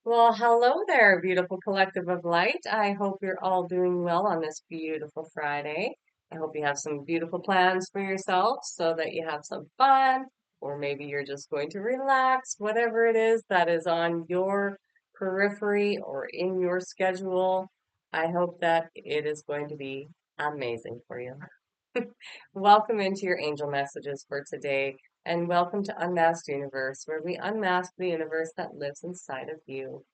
Well, hello there, beautiful collective of light. I hope you're all doing well on this beautiful Friday. I hope you have some beautiful plans for yourself so that you have some fun, or maybe you're just going to relax, whatever it is that is on your periphery or in your schedule. I hope that it is going to be amazing for you. Welcome into your angel messages for today, and welcome to Unmasked Universe, where we unmask the universe that lives inside of you.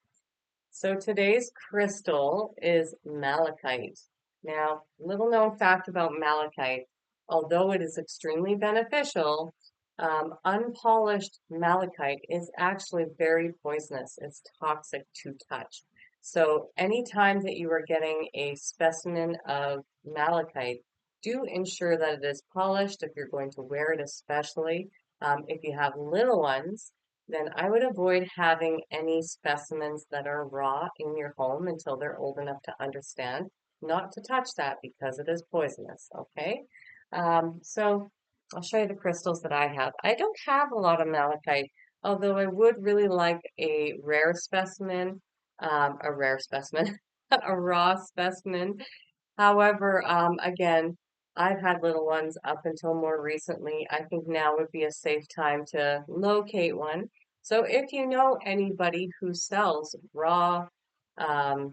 So today's crystal is malachite. Now, little known fact about malachite, although it is extremely beneficial, unpolished malachite is actually very poisonous. It's toxic to touch. So anytime that you are getting a specimen of malachite, do ensure that it is polished if you're going to wear it, especially. If you have little ones, then I would avoid having any specimens that are raw in your home until they're old enough to understand not to touch that because it is poisonous, okay? So I'll show you the crystals that I have. I don't have a lot of malachite, although I would really like a rare specimen, a raw specimen. However, again, I've had little ones up until more recently. I think now would be a safe time to locate one. So if you know anybody who sells raw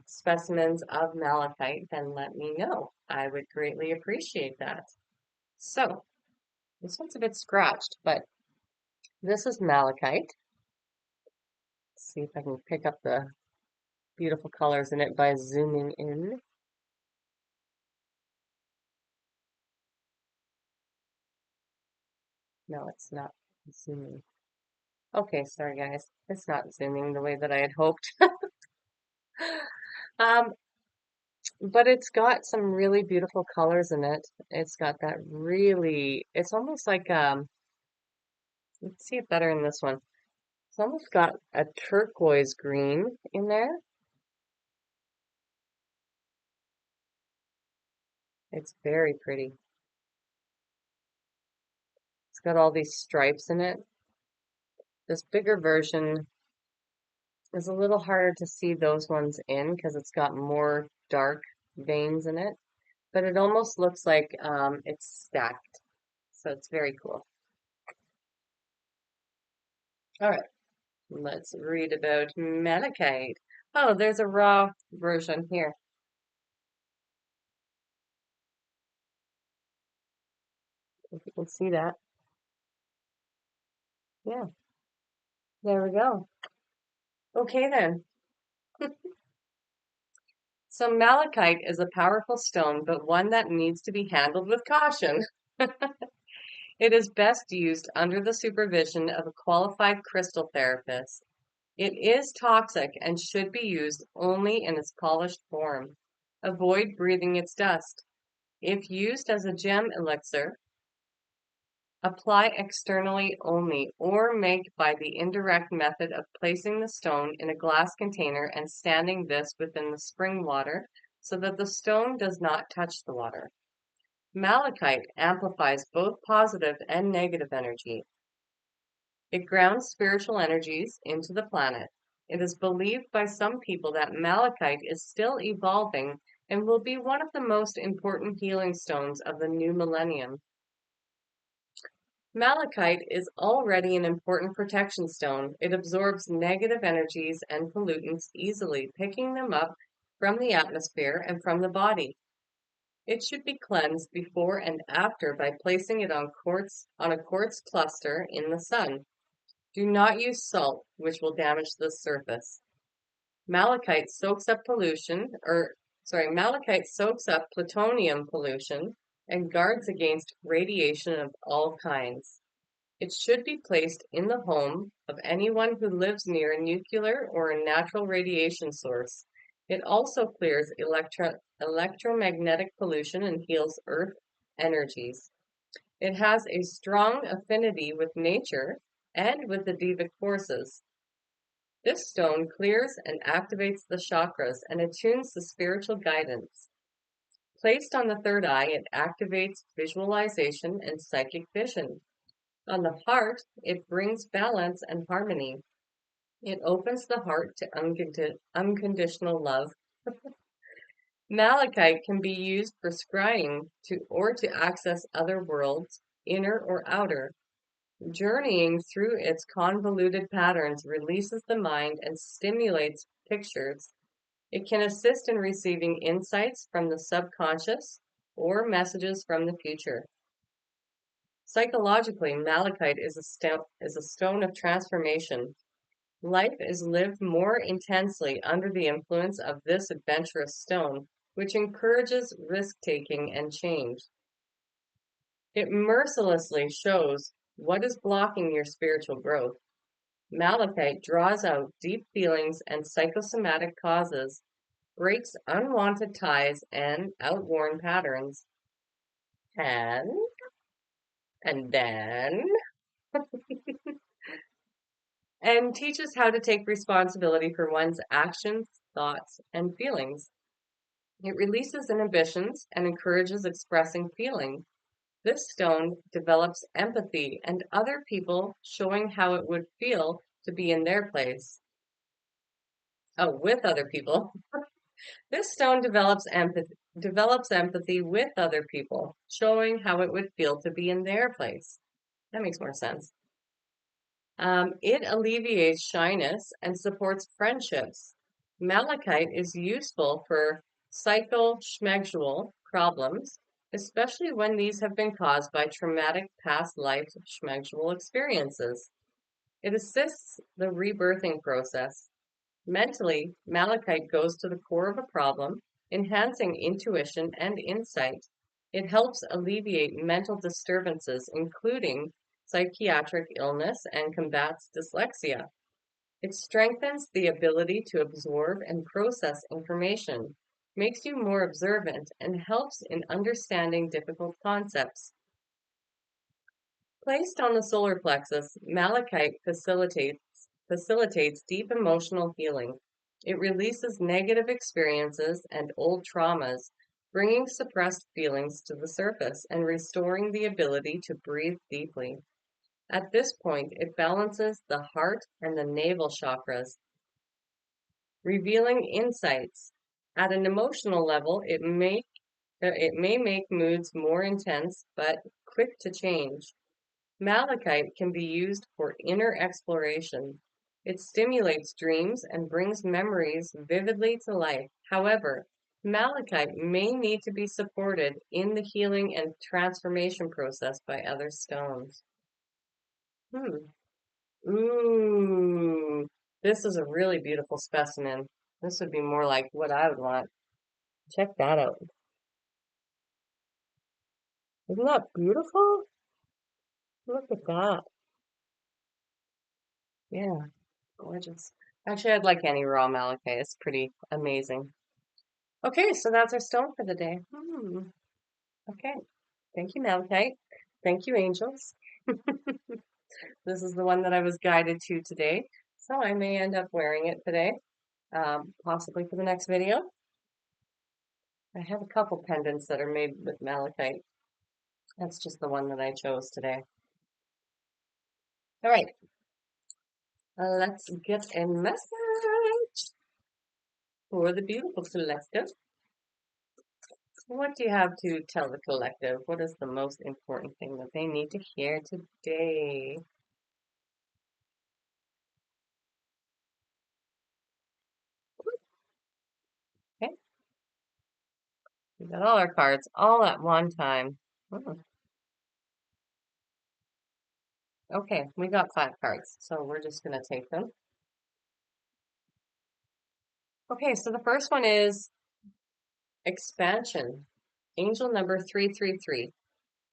specimens of malachite, then let me know. I would greatly appreciate that. So this one's a bit scratched, but this is malachite. Let's see if I can pick up the beautiful colors in it by zooming in. No, it's not zooming. Okay, sorry guys. It's not zooming the way that I had hoped. Um, but it's got some really beautiful colors in it. It's got that really, it's almost like, let's see it better in this one. It's almost got a turquoise green in there. It's very pretty. It's got all these stripes in it. This bigger version is a little harder to see those ones in because it's got more dark veins in it, but it almost looks like it's stacked. So it's very cool. All right, let's read about malachite. Oh, there's a raw version here. If you can see that. Yeah, there we go. Okay then. So malachite is a powerful stone, but one that needs to be handled with caution. It is best used under the supervision of a qualified crystal therapist. It is toxic and should be used only in its polished form. Avoid breathing its dust. If used as a gem elixir, apply externally only, or make by the indirect method of placing the stone in a glass container and standing this within the spring water so that the stone does not touch the water. Malachite amplifies both positive and negative energy. It grounds spiritual energies into the planet. It is believed by some people that malachite is still evolving and will be one of the most important healing stones of the new millennium. Malachite is already an important protection stone. It absorbs negative energies and pollutants easily, picking them up from the atmosphere and from the body. It should be cleansed before and after by placing it on a quartz cluster in the sun. Do not use salt, which will damage the surface. Malachite soaks up malachite soaks up plutonium pollution and guards against radiation of all kinds. It should be placed in the home of anyone who lives near a nuclear or a natural radiation source. It also clears electromagnetic pollution and heals earth energies. It has a strong affinity with nature and with the devic forces. This stone clears and activates the chakras and attunes the spiritual guidance. Placed on the third eye, it activates visualization and psychic vision. On the heart, it brings balance and harmony. It opens the heart to unconditional love. Malachite can be used for scrying to access other worlds, inner or outer. Journeying through its convoluted patterns releases the mind and stimulates pictures. It can assist in receiving insights from the subconscious or messages from the future. Psychologically, malachite is a stone of transformation. Life is lived more intensely under the influence of this adventurous stone, which encourages risk-taking and change. It mercilessly shows what is blocking your spiritual growth. Malachite draws out deep feelings and psychosomatic causes, breaks unwanted ties and outworn patterns, and, and then, and teaches how to take responsibility for one's actions, thoughts, and feelings. It releases inhibitions and encourages expressing feeling. This stone develops empathy and other people, showing how it would feel to be in their place. Oh, with other people. This stone develops empathy with other people, showing how it would feel to be in their place. That makes more sense. It alleviates shyness and supports friendships. Malachite is useful for psycho-schmegdual problems, especially when these have been caused by traumatic past life schmegdual experiences. It assists the rebirthing process. Mentally, malachite goes to the core of a problem, enhancing intuition and insight. It helps alleviate mental disturbances, including psychiatric illness, and combats dyslexia. It strengthens the ability to absorb and process information, makes you more observant, and helps in understanding difficult concepts. Placed on the solar plexus, malachite facilitates deep emotional healing. It releases negative experiences and old traumas, bringing suppressed feelings to the surface and restoring the ability to breathe deeply. At this point, it balances the heart and the navel chakras, revealing insights. At an emotional level, it may make moods more intense but quick to change. Malachite can be used for inner exploration. It stimulates dreams and brings memories vividly to life. However, malachite may need to be supported in the healing and transformation process by other stones. Hmm. Ooh, this is a really beautiful specimen. This would be more like what I would want. Check that out. Isn't that beautiful? Look at that. Yeah. Gorgeous. Actually, I'd like any raw malachite. It's pretty amazing. Okay, so that's our stone for the day. Okay. Thank you, malachite. Thank you, angels. This is the one that I was guided to today. So I may end up wearing it today, possibly for the next video. I have a couple pendants that are made with malachite. That's just the one that I chose today. All right. Let's get a message for the beautiful collective. What do you have to tell the collective? What is the most important thing that they need to hear today? Okay, we got all our cards all at one time. Okay, we got 5 cards, so we're just going to take them. Okay, so the first one is expansion. Angel number 333.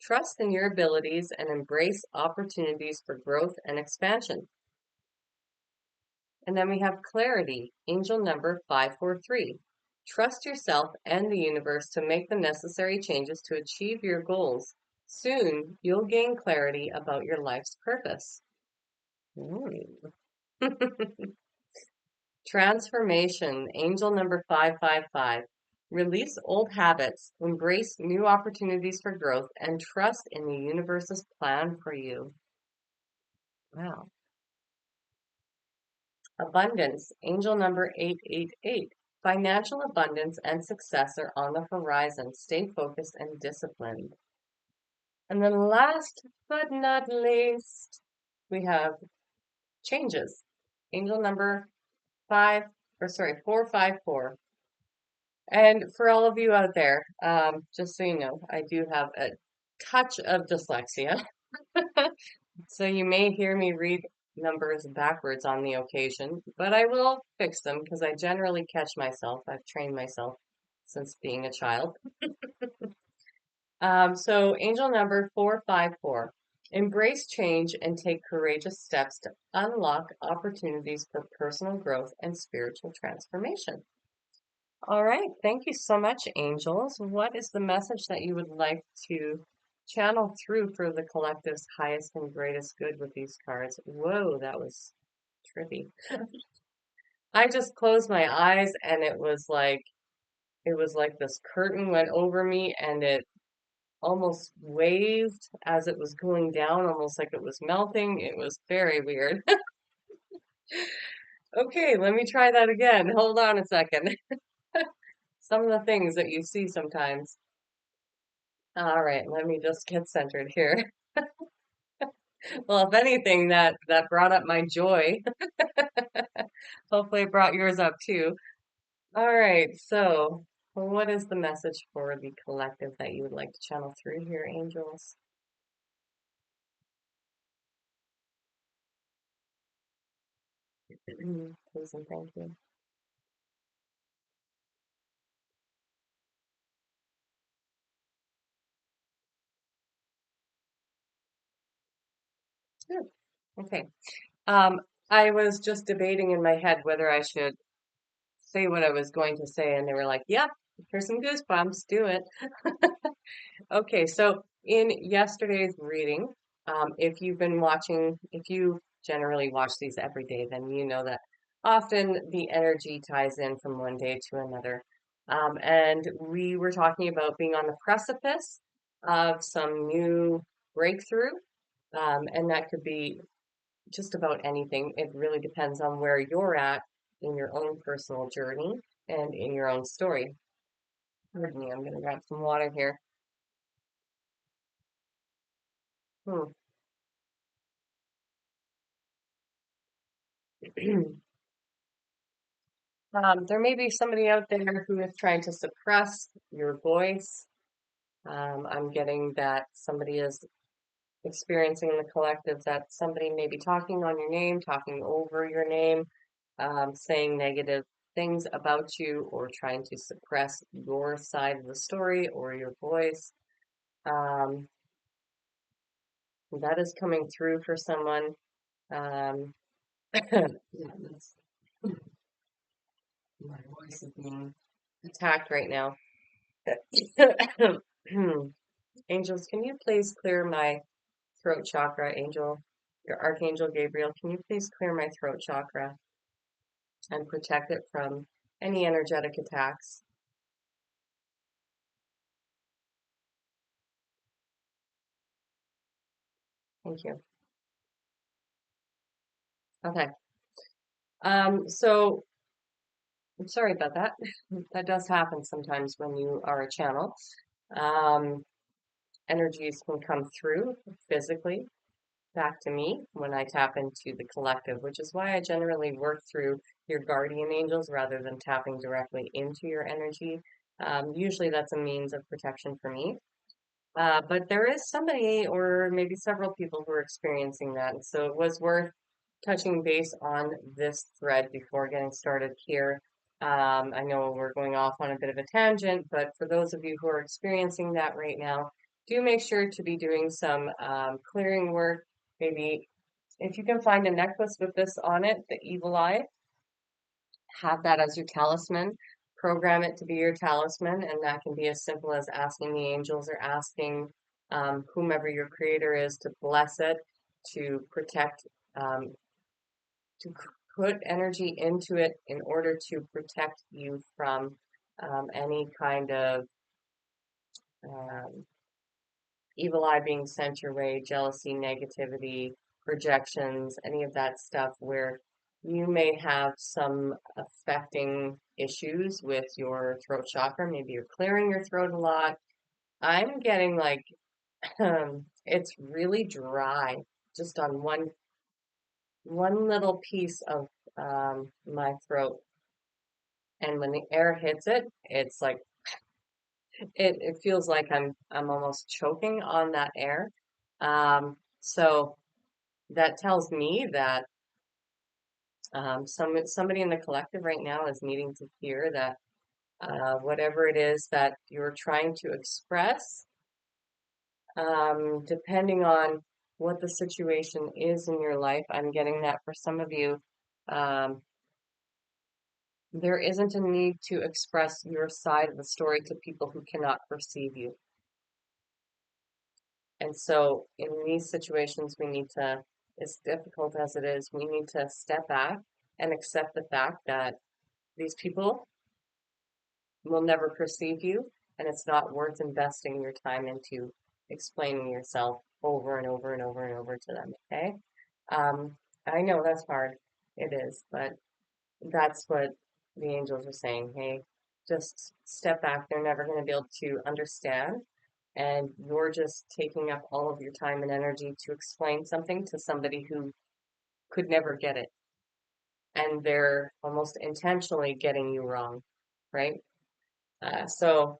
Trust in your abilities and embrace opportunities for growth and expansion. And then we have clarity, angel number 543. Trust yourself and the universe to make the necessary changes to achieve your goals. Soon, you'll gain clarity about your life's purpose. Transformation, angel number 555. Release old habits, embrace new opportunities for growth, and trust in the universe's plan for you. Wow. Abundance, angel number 888. Financial abundance and success are on the horizon. Stay focused and disciplined. And then last but not least, we have changes. Angel number 454. And for all of you out there, just so you know, I do have a touch of dyslexia. So you may hear me read numbers backwards on the occasion, but I will fix them because I generally catch myself. I've trained myself since being a child. So angel number 454. Embrace change and take courageous steps to unlock opportunities for personal growth and spiritual transformation. All right. Thank you so much, angels. What is the message that you would like to channel through for the collective's highest and greatest good with these cards? Whoa, that was trippy. I just closed my eyes and it was like this curtain went over me and it almost waved as it was going down, almost like it was melting. It was very weird. Okay, let me try that again. Hold on a second. Some of the things that you see sometimes. All right, let me just get centered here. Well, if anything, that brought up my joy. Hopefully it brought yours up too. All right, so what is the message for the collective that you would like to channel through here, angels? Please and thank you. Good. Okay. Um, I was just debating in my head whether I should say what I was going to say, and they were like, "Yep, here's some goosebumps, do it." Okay, so in yesterday's reading, if you generally watch these every day, then you know that often the energy ties in from one day to another. And we were talking about being on the precipice of some new breakthrough, and that could be just about anything. It really depends on where you're at in your own personal journey and in your own story. Pardon me, I'm going to grab some water here. Hmm. There may be somebody out there who is trying to suppress your voice. I'm getting that somebody is experiencing in the collective that somebody may be talking on your name, talking over your name, saying negative things about you, or trying to suppress your side of the story or your voice. Um, that is coming through for someone. Um, my voice is being attacked right now. Angels, can you please clear my throat chakra, Angel? Your Archangel Gabriel, can you please clear my throat chakra and protect it from any energetic attacks? Thank you. Okay. So I'm sorry about that. That does happen sometimes when you are a channel. Um, Energies can come through physically back to me when I tap into the collective, which is why I generally work through your guardian angels rather than tapping directly into your energy. Usually that's a means of protection for me. But there is somebody or maybe several people who are experiencing that. And so it was worth touching base on this thread before getting started here. I know we're going off on a bit of a tangent, but for those of you who are experiencing that right now, do make sure to be doing some clearing work. Maybe if you can find a necklace with this on it, the evil eye, have that as your talisman. Program it to be your talisman, and that can be as simple as asking the angels or asking whomever your creator is to bless it, to protect, um, to put energy into it in order to protect you from any kind of um, evil eye being sent your way, jealousy, negativity, projections, any of that stuff where You may have some affecting issues with your throat chakra. Maybe you're clearing your throat a lot. I'm getting like it's really dry just on one little piece of my throat. And when the air hits it, it's like it feels like I'm almost choking on that air. So that tells me that somebody in the collective right now is needing to hear that whatever it is that you're trying to express, depending on what the situation is in your life, I'm getting that for some of you, um, there isn't a need to express your side of the story to people who cannot perceive you. And so in these situations, we need to, as difficult as it is, we need to step back and accept the fact that these people will never perceive you, and it's not worth investing your time into explaining yourself over and over and over and over to them, okay? Um, I know that's hard. It is, but that's what the angels are saying. Hey, just step back. They're never going to be able to understand. And you're just taking up all of your time and energy to explain something to somebody who could never get it. And they're almost intentionally getting you wrong, right? So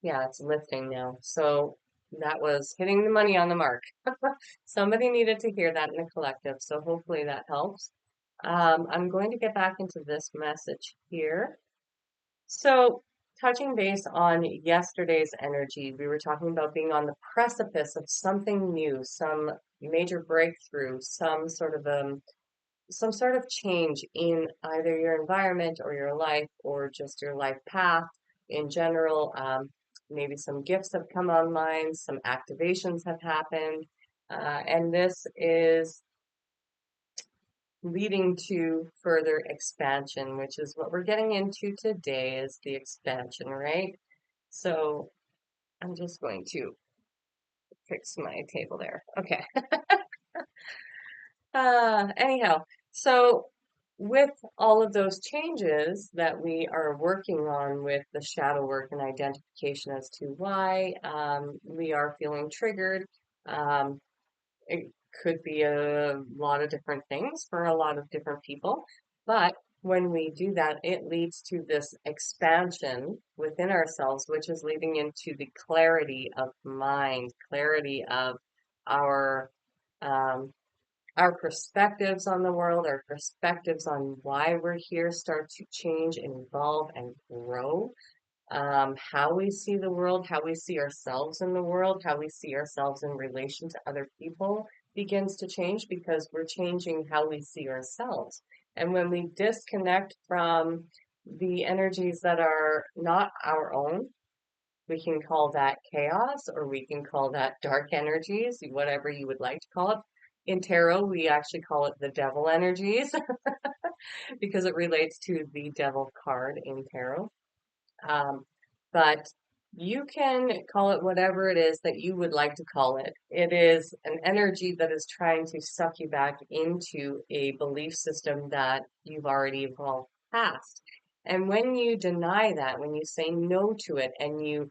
yeah, it's lifting now. So that was hitting the money on the mark. Somebody needed to hear that in the collective. So hopefully that helps. I'm going to get back into this message here. So, touching base on yesterday's energy, we were talking about being on the precipice of something new, some major breakthrough, some sort of change in either your environment or your life or just your life path in general. Maybe some gifts have come online, some activations have happened, and this is leading to further expansion, which is what we're getting into today is the expansion, right? So I'm just going to fix my table there. Okay. Anyhow, so with all of those changes that we are working on with the shadow work and identification as to why we are feeling triggered, um, it could be a lot of different things for a lot of different people. But when we do that, it leads to this expansion within ourselves, which is leading into the clarity of mind, clarity of our um, our perspectives on the world, our perspectives on why we're here start to change and evolve and grow. How we see the world, how we see ourselves in the world, how we see ourselves in relation to other people begins to change because we're changing how we see ourselves. And when we disconnect from the energies that are not our own, we can call that chaos or we can call that dark energies, whatever you would like to call it. In tarot, we actually call it the devil energies because it relates to the devil card in tarot. Um, but you can call it whatever it is that you would like to call it. It is an energy that is trying to suck you back into a belief system that you've already evolved past. And when you deny that, when you say no to it and you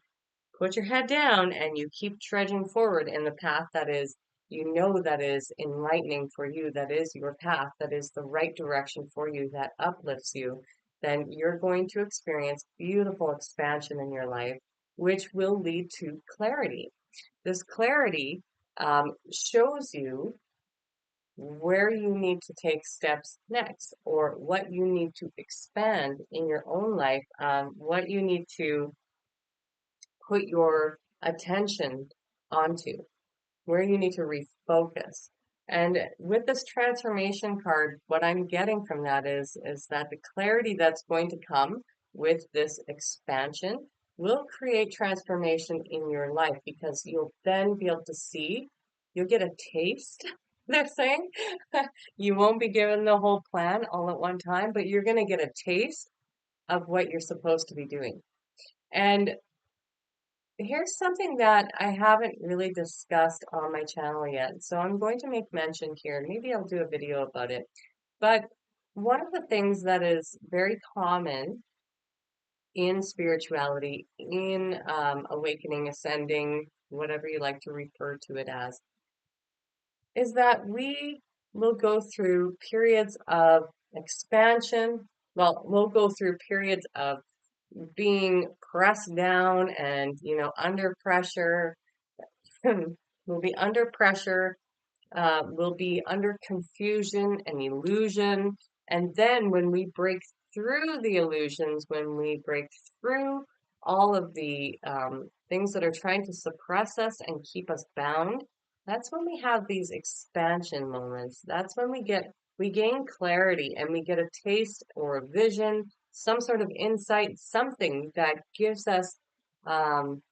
put your head down and you keep trudging forward in the path that is, you know, that is enlightening for you, that is your path, that is the right direction for you, that uplifts you, then you're going to experience beautiful expansion in your life, which will lead to clarity. This clarity shows you where you need to take steps next or what you need to expand in your own life, what you need to put your attention onto, where you need to refocus. And with this transformation card, what I'm getting from that is that the clarity that's going to come with this expansion will create transformation in your life because you'll then be able to see, you'll get a taste, they're saying. You won't be given the whole plan all at one time, but you're going to get a taste of what you're supposed to be doing. And here's something that I haven't really discussed on my channel yet, so I'm going to make mention here. Maybe I'll do a video about it. But one of the things that is very common in spirituality, in awakening, ascending, whatever you like to refer to it as, is that we will go through periods of expansion. Well, we'll go through periods of being pressed down and, under pressure. We'll be under pressure, will be under confusion and illusion. And then when we break through the illusions, when we break through all of the things that are trying to suppress us and keep us bound, that's when we have these expansion moments. That's when we gain clarity and we get a taste or a vision, some sort of insight, something that um,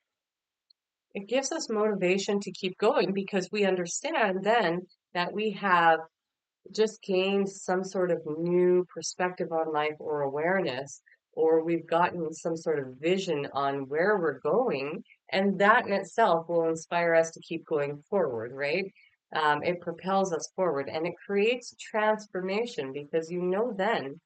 gives us motivation to keep going because we understand then that we have just gained some sort of new perspective on life or awareness, or we've gotten some sort of vision on where we're going. And that in itself will inspire us to keep going forward, right? It propels us forward and it creates transformation because then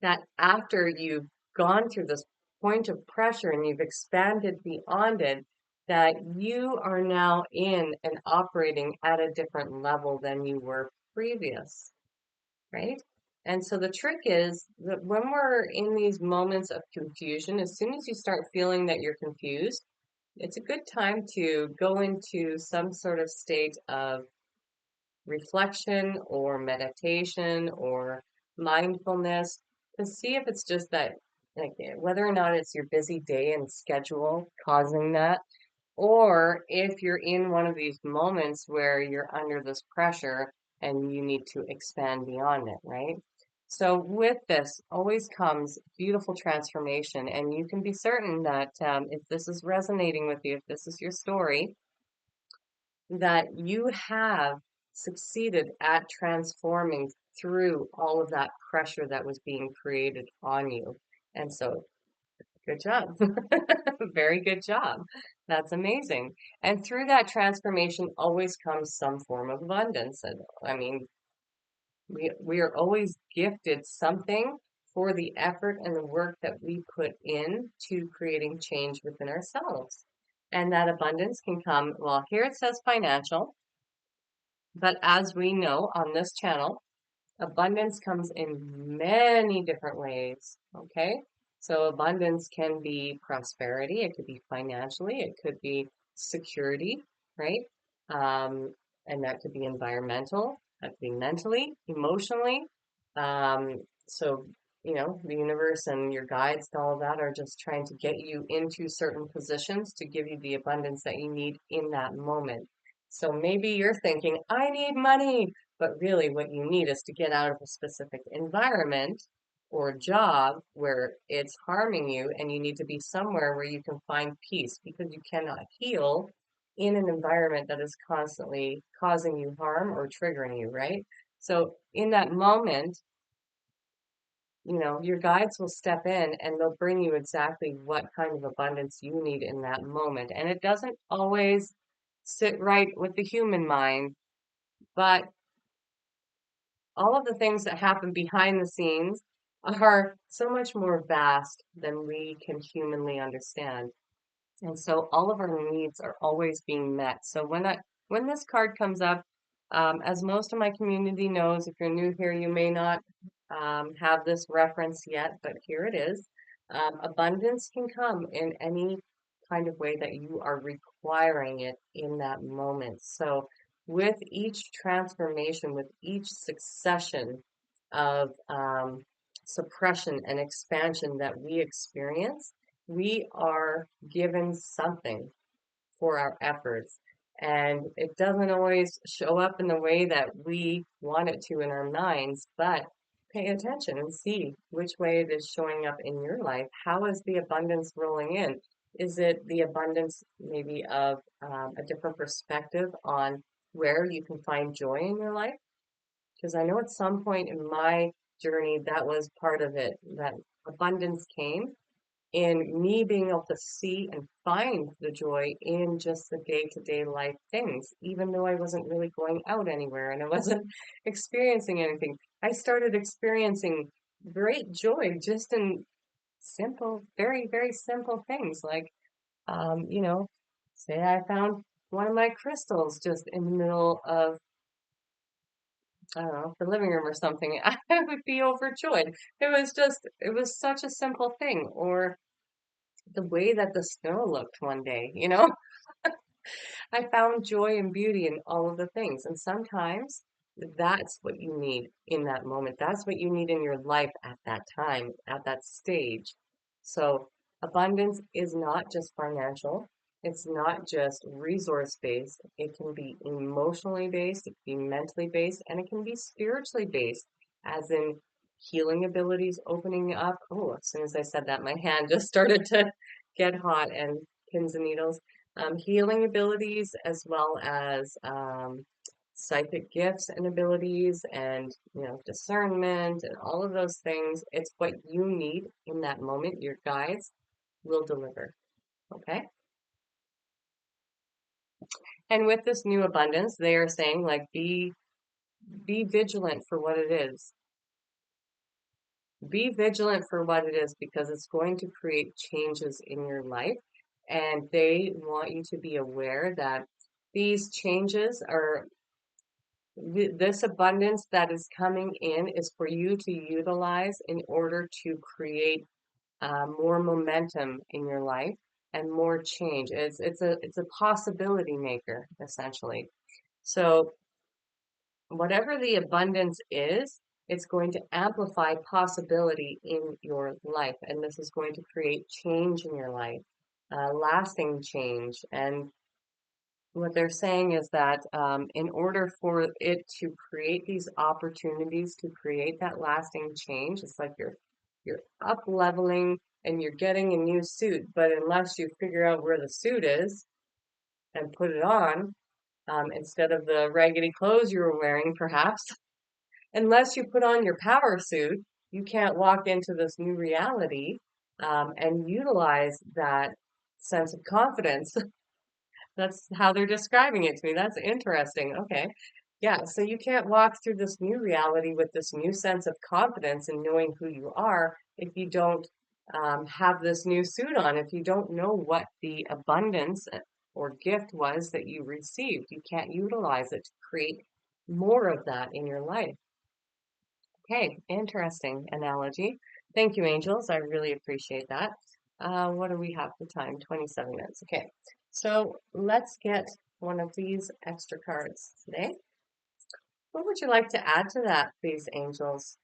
that after you've gone through this point of pressure and you've expanded beyond it, that you are now in and operating at a different level than you were previous, right? And so the trick is that when we're in these moments of confusion, as soon as you start feeling that you're confused, it's a good time to go into some sort of state of reflection or meditation or mindfulness to see if it's just that, like, whether or not it's your busy day and schedule causing that, or if you're in one of these moments where you're under this pressure and you need to expand beyond it, right? So with this always comes beautiful transformation, and you can be certain that if this is resonating with you, if this is your story, that you have succeeded at transforming through all of that pressure that was being created on you. And so, good job. Very good job. That's amazing. And through that transformation always comes some form of abundance. And I mean, we are always gifted something for the effort and the work that we put in to creating change within ourselves. And that abundance can come, well, here it says financial, but as we know on this channel, abundance comes in many different ways. Okay. So abundance can be prosperity. It could be financially. It could be security, right? And that could be environmental. That could be mentally, emotionally. So, the universe and your guides and all of that are just trying to get you into certain positions to give you the abundance that you need in that moment. So maybe you're thinking, I need money. But really, what you need is to get out of a specific environment or job where it's harming you, and you need to be somewhere where you can find peace because you cannot heal in an environment that is constantly causing you harm or triggering you, right? So, in that moment, your guides will step in and they'll bring you exactly what kind of abundance you need in that moment. And it doesn't always sit right with the human mind, but all of the things that happen behind the scenes are so much more vast than we can humanly understand. And so all of our needs are always being met. So when this card comes up, as most of my community knows, if you're new here, you may not have this reference yet, but here it is. Abundance can come in any kind of way that you are requiring it in that moment. So with each transformation, with each succession of suppression and expansion that we experience, we are given something for our efforts. And it doesn't always show up in the way that we want it to in our minds, but pay attention and see which way it is showing up in your life. How is the abundance rolling in? Is it the abundance maybe of a different perspective on where you can find joy in your life? Because I know at some point in my journey, that was part of it, that abundance came in me being able to see and find the joy in just the day-to-day life things, even though I wasn't really going out anywhere and I wasn't experiencing anything. I started experiencing great joy just in simple, very, very simple things like, you know, say I found one of my crystals just in the middle of, I don't know, the living room or something. I would be overjoyed. It was such a simple thing. Or the way that the snow looked one day, you know? I found joy and beauty in all of the things. And sometimes that's what you need in that moment. That's what you need in your life at that time, at that stage. So abundance is not just financial. It's not just resource based. It can be emotionally based, it can be mentally based, and it can be spiritually based, as in healing abilities opening up. Oh, as soon as I said that, my hand just started to get hot and pins and needles. Healing abilities as well as psychic gifts and abilities and discernment and all of those things. It's what you need in that moment. Your guides will deliver. Okay. And with this new abundance, they are saying like be vigilant for what it is. Be vigilant for what it is because it's going to create changes in your life. And they want you to be aware that these changes are this abundance that is coming in is for you to utilize in order to create more momentum in your life and more change. It's a possibility maker essentially. So whatever the abundance is, it's going to amplify possibility in your life, and this is going to create change in your life, lasting change. And what they're saying is that in order for it to create these opportunities to create that lasting change, it's like you're up leveling and you're getting a new suit, but unless you figure out where the suit is and put it on, instead of the raggedy clothes you were wearing, perhaps, unless you put on your power suit, you can't walk into this new reality and utilize that sense of confidence. That's how they're describing it to me. That's interesting. Okay. Yeah. So you can't walk through this new reality with this new sense of confidence and knowing who you are if you don't have this new suit on. If you don't know what the abundance or gift was that you received, you can't utilize it to create more of that in your life. Okay. Interesting analogy. Thank you, angels. I really appreciate that. What do we have for time? 27 minutes. Okay. So let's get one of these extra cards today. What would you like to add to that, please, angels?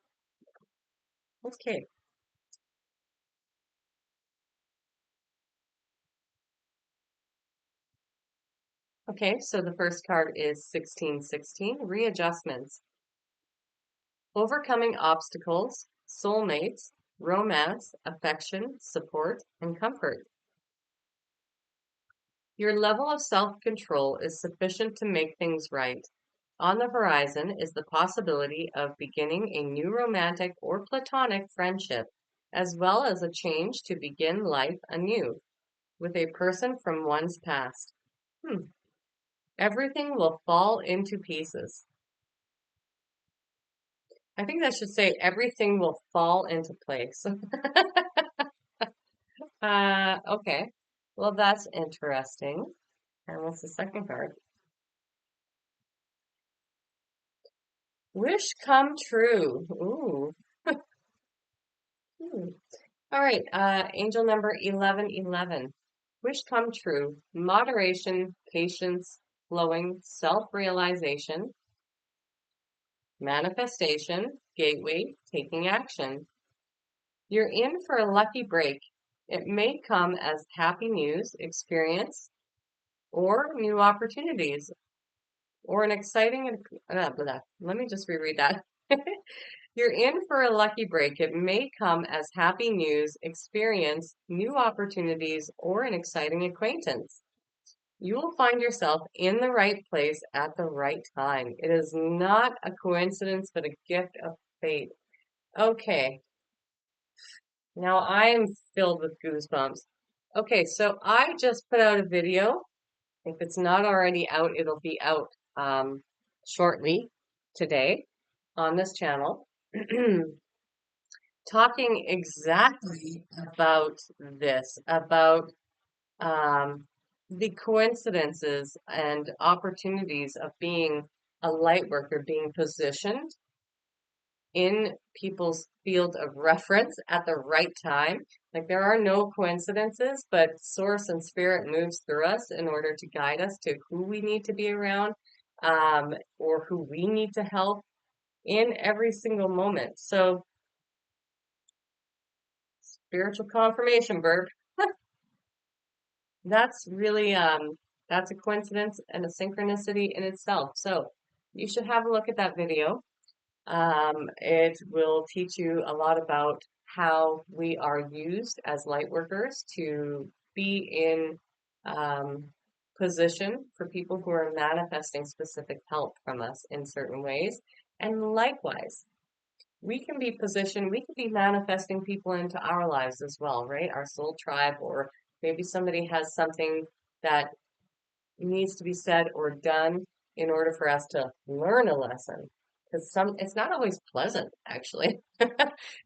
Okay. Okay, so the first card is 1616, readjustments. Overcoming obstacles, soulmates, romance, affection, support, and comfort. Your level of self-control is sufficient to make things right. On the horizon is the possibility of beginning a new romantic or platonic friendship, as well as a change to begin life anew with a person from one's past. Everything will fall into pieces. I think that should say everything will fall into place. Okay. Well, that's interesting. And what's the second card? Wish come true. Ooh. Hmm. All right, angel number 1111. Wish come true. Moderation, patience, flowing, self-realization, manifestation, gateway, taking action. You're in for a lucky break. It may come as happy news, experience, or new opportunities, or an exciting, let me just reread that. You're in for a lucky break. It may come as happy news, experience, new opportunities, or an exciting acquaintance. You will find yourself in the right place at the right time. It is not a coincidence, but a gift of fate. Okay, now I am filled with goosebumps. Okay, so I just put out a video. If it's not already out, it'll be out shortly today on this channel. talking exactly about this, about um, the coincidences and opportunities of being a light worker, being positioned in people's field of reference at the right time. Like there are no coincidences, but source and spirit moves through us in order to guide us to who we need to be around, or who we need to help in every single moment. So spiritual confirmation, verb. That's really that's a coincidence and a synchronicity in itself. So you should have a look at that video. It will teach you a lot about how we are used as light workers to be in um, position for people who are manifesting specific help from us in certain ways. And likewise, we can be positioned, we could be manifesting people into our lives as well, right? Our soul tribe, or maybe somebody has something that needs to be said or done in order for us to learn a lesson. Because it's not always pleasant, actually.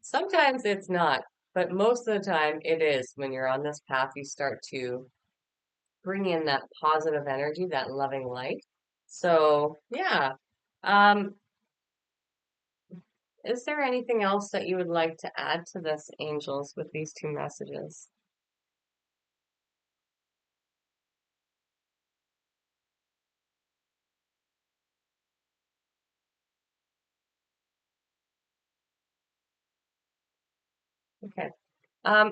Sometimes it's not, but most of the time it is. When you're on this path, you start to bring in that positive energy, that loving light. So, yeah. Um, is there anything else that you would like to add to this, angels, with these two messages? Okay.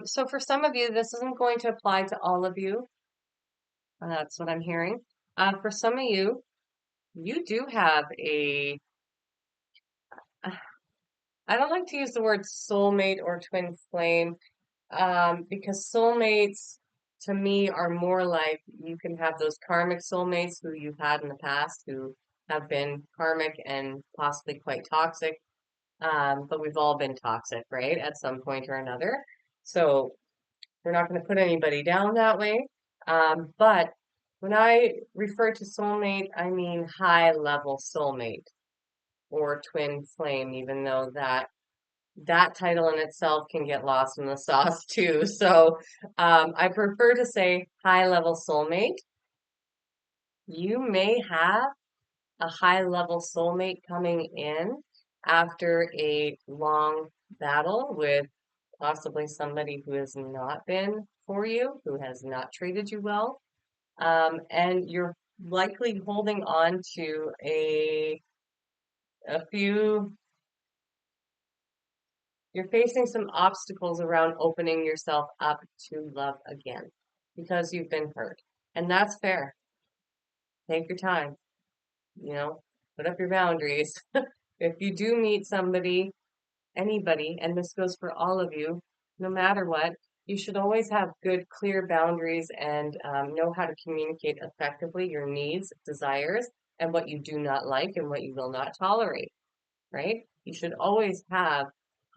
So for some of you, this isn't going to apply to all of you. That's what I'm hearing. For some of you, you do have I don't like to use the word soulmate or twin flame, because soulmates to me are more like you can have those karmic soulmates who you've had in the past who have been karmic and possibly quite toxic. But we've all been toxic, right, at some point or another. So we're not going to put anybody down that way. But when I refer to soulmate, I mean high level soulmate or twin flame, even though that title in itself can get lost in the sauce too. So I prefer to say high level soulmate. You may have a high level soulmate coming in after a long battle with possibly somebody who has not been for you, who has not treated you well. And you're likely holding on to a few, you're facing some obstacles around opening yourself up to love again because you've been hurt. And that's fair. Take your time, you know, put up your boundaries. If you do meet somebody, anybody, and this goes for all of you, no matter what, you should always have good, clear boundaries and know how to communicate effectively your needs, desires, and what you do not like and what you will not tolerate, right? You should always have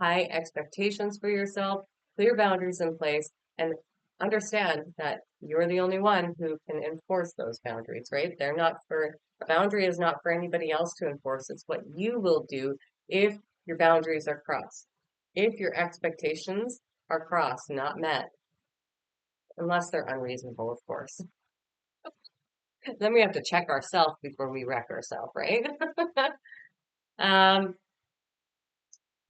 high expectations for yourself, clear boundaries in place, and understand that you're the only one who can enforce those boundaries, right? They're not for, a boundary is not for anybody else to enforce. It's what you will do if your boundaries are crossed, if your expectations are crossed, not met, unless they're unreasonable, of course. Then we have to check ourselves before we wreck ourselves, right? um,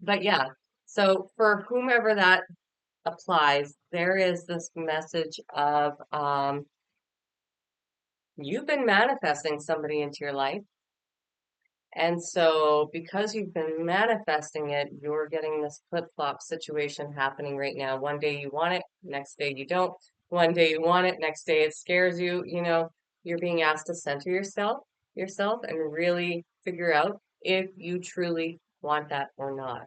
but yeah, so for whomever that applies, there is this message of you've been manifesting somebody into your life. And so, because you've been manifesting it, you're getting this flip-flop situation happening right now. One day you want it, next day you don't. One day you want it, next day it scares you. You know, you're being asked to center yourself, and really figure out if you truly want that or not.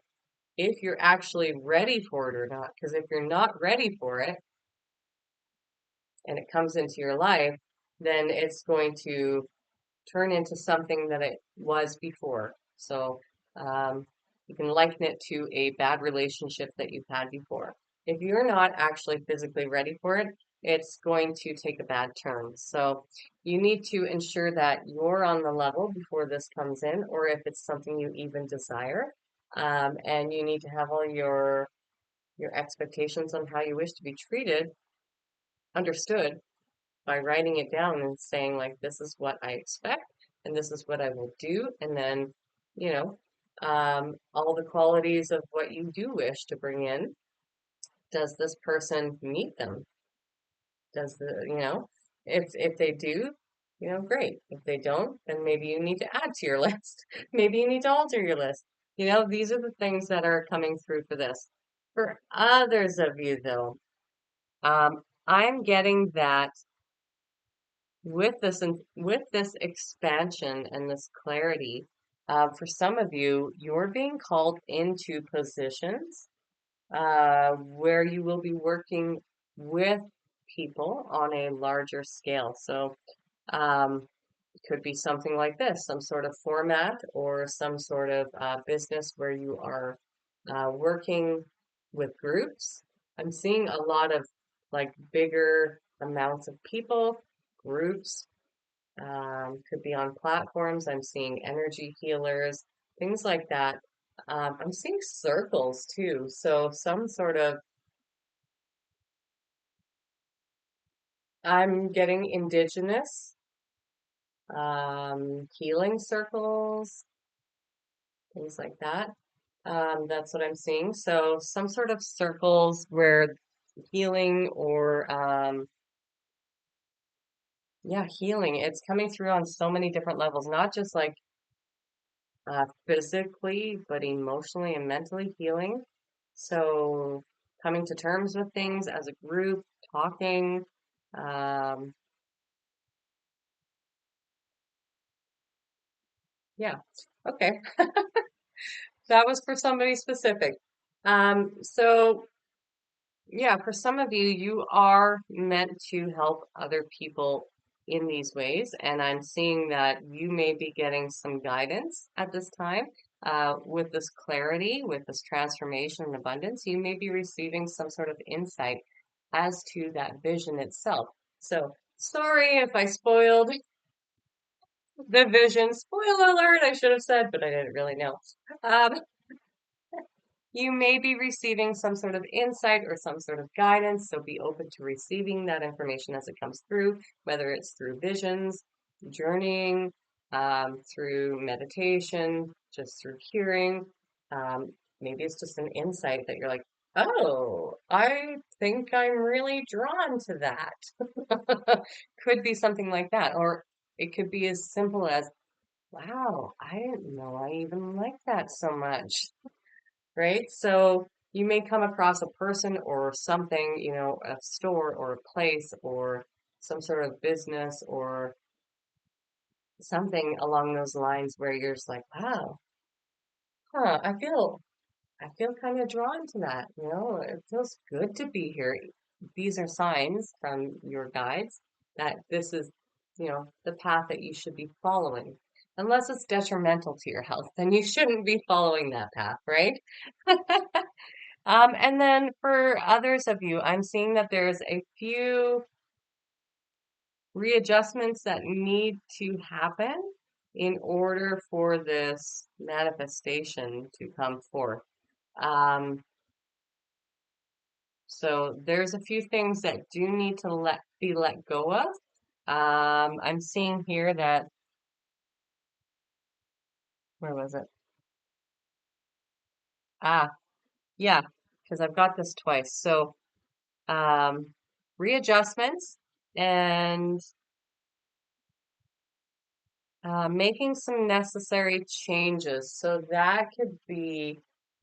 If you're actually ready for it or not. Because if you're not ready for it and it comes into your life, then it's going to turn into something that it was before. So you can liken it to a bad relationship that you've had before. If you're not actually physically ready for it, it's going to take a bad turn. So you need to ensure that you're on the level before this comes in, or if it's something you even desire. and you need to have all your expectations on how you wish to be treated understood by writing it down and saying like, this is what I expect and this is what I will do, and then, you know, all the qualities of what you do wish to bring in, does this person meet them? Does the, if they do, great. If they don't, then maybe you need to add to your list. Maybe you need to alter your list. These are the things that are coming through for this. For others of you, though, I'm getting that with this expansion and this clarity, for some of you, you're being called into positions where you will be working with people on a larger scale. So it could be something like this, some sort of format or some sort of business where you are working with groups. I'm seeing a lot of like bigger amounts of people, groups, could be on platforms. I'm seeing energy healers, things like that. I'm seeing circles too. So some sort of, I'm getting indigenous, healing circles, things like that. That's what I'm seeing. So some sort of circles where healing or, yeah, healing, it's coming through on so many different levels, not just like physically, but emotionally and mentally healing. So coming to terms with things as a group, talking. Um, yeah. Okay. That was for somebody specific. So yeah, for some of you, you are meant to help other people in these ways, and I'm seeing that you may be getting some guidance at this time with this clarity, with this transformation and abundance. You may be receiving some sort of insight as to that vision itself. So, sorry if I spoiled the vision. Spoiler alert, I should have said, but I didn't really know. Um, you may be receiving some sort of insight or some sort of guidance, so be open to receiving that information as it comes through, whether it's through visions, journeying, through meditation, just through hearing. Maybe it's just an insight that you're like, oh, I think I'm really drawn to that. Could be something like that. Or it could be as simple as, wow, I didn't know I even like that so much, right? So you may come across a person or something, a store or a place or some sort of business or something along those lines where you're just like, wow, huh, I feel kind of drawn to that, it feels good to be here. These are signs from your guides that this is, the path that you should be following. Unless it's detrimental to your health, then you shouldn't be following that path, right? And then for others of you, I'm seeing that there's a few readjustments that need to happen in order for this manifestation to come forth. Um, so there's a few things that do need to be let go of. I'm seeing here that, where was it? Ah, yeah, because I've got this twice. So readjustments and making some necessary changes. So that could be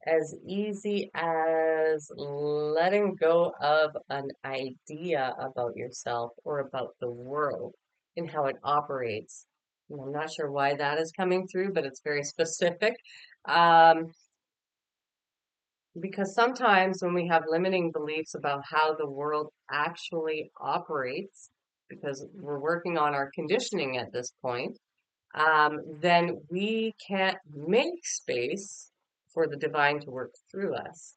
as easy as letting go of an idea about yourself or about the world and how it operates. And I'm not sure why that is coming through, but it's very specific. Um, because sometimes when we have limiting beliefs about how the world actually operates, because we're working on our conditioning at this point, then we can't make space for the divine to work through us.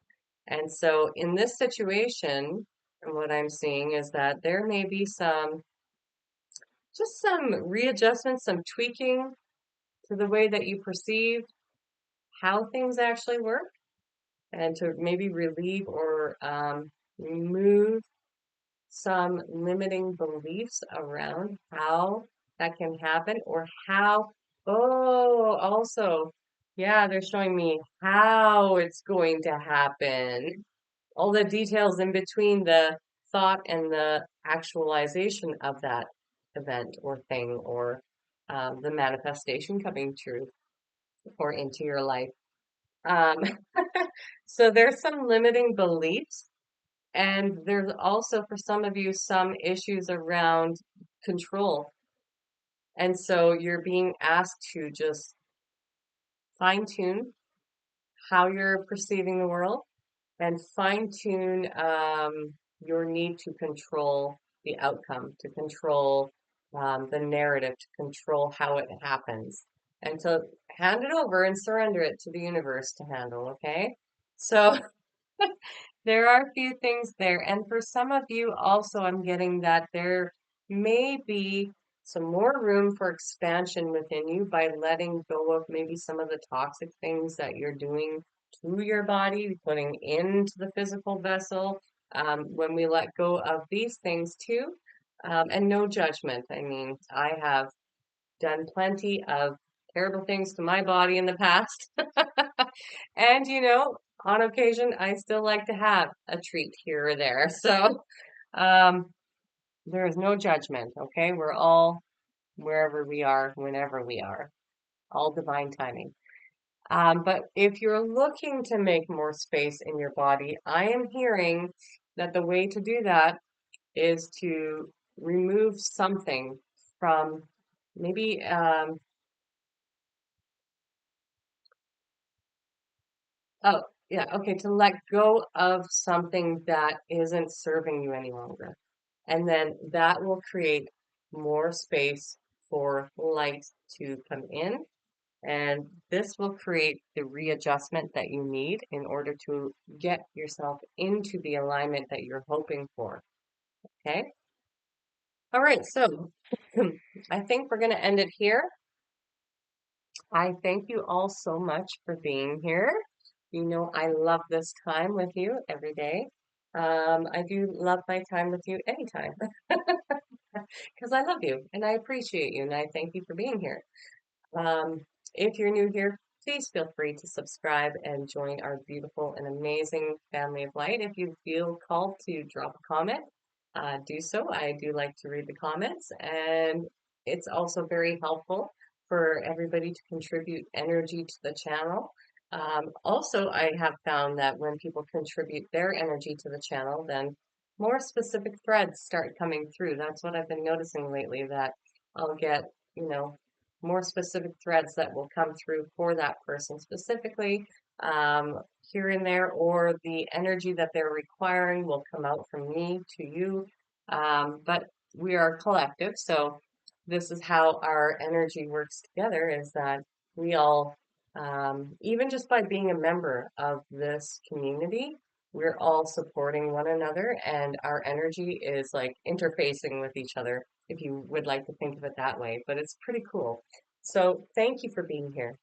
And so in this situation, what I'm seeing is that there may be some readjustments, some tweaking to the way that you perceive how things actually work and to maybe relieve or remove some limiting beliefs around how that can happen or how, oh, also, yeah, they're showing me how it's going to happen. All the details in between the thought and the actualization of that event or thing or the manifestation coming true or into your life. Um, so there's some limiting beliefs, and there's also for some of you some issues around control. And so you're being asked to just fine tune how you're perceiving the world and fine tune your need to control the outcome, to control the narrative, to control how it happens, and to hand it over and surrender it to the universe to handle, okay? So there are a few things there. And for some of you also, I'm getting that there may be some more room for expansion within you by letting go of maybe some of the toxic things that you're doing to your body, putting into the physical vessel. When we let go of these things too, and no judgment. I mean, I have done plenty of terrible things to my body in the past. And, on occasion, I still like to have a treat here or there. So, um, there is no judgment, okay? We're all wherever we are, whenever we are, all divine timing. But if you're looking to make more space in your body, I am hearing that the way to do that is to remove something from maybe oh, yeah, okay, to let go of something that isn't serving you any longer. And then that will create more space for light to come in. And this will create the readjustment that you need in order to get yourself into the alignment that you're hoping for. Okay? All right, so I think we're going to end it here. I thank you all so much for being here. You know, I love this time with you every day. I do love my time with you anytime because I love you and I appreciate you and I thank you for being here. Um, if you're new here, please feel free to subscribe and join our beautiful and amazing family of light. If you feel called to drop a comment, do so. I do like to read the comments, and it's also very helpful for everybody to contribute energy to the channel. Also, I have found that when people contribute their energy to the channel, then more specific threads start coming through. That's what I've been noticing lately, that I'll get, you know, more specific threads that will come through for that person specifically, here and there, or the energy that they're requiring will come out from me to you. But we are collective, so this is how our energy works together, is that we all, even just by being a member of this community, we're all supporting one another, and our energy is like interfacing with each other, if you would like to think of it that way. But it's pretty cool. So thank you for being here.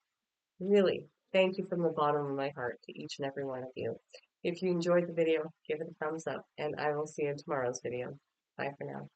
Really, thank you from the bottom of my heart to each and every one of you. If you enjoyed the video, give it a thumbs up, and I will see you in tomorrow's video. Bye for now.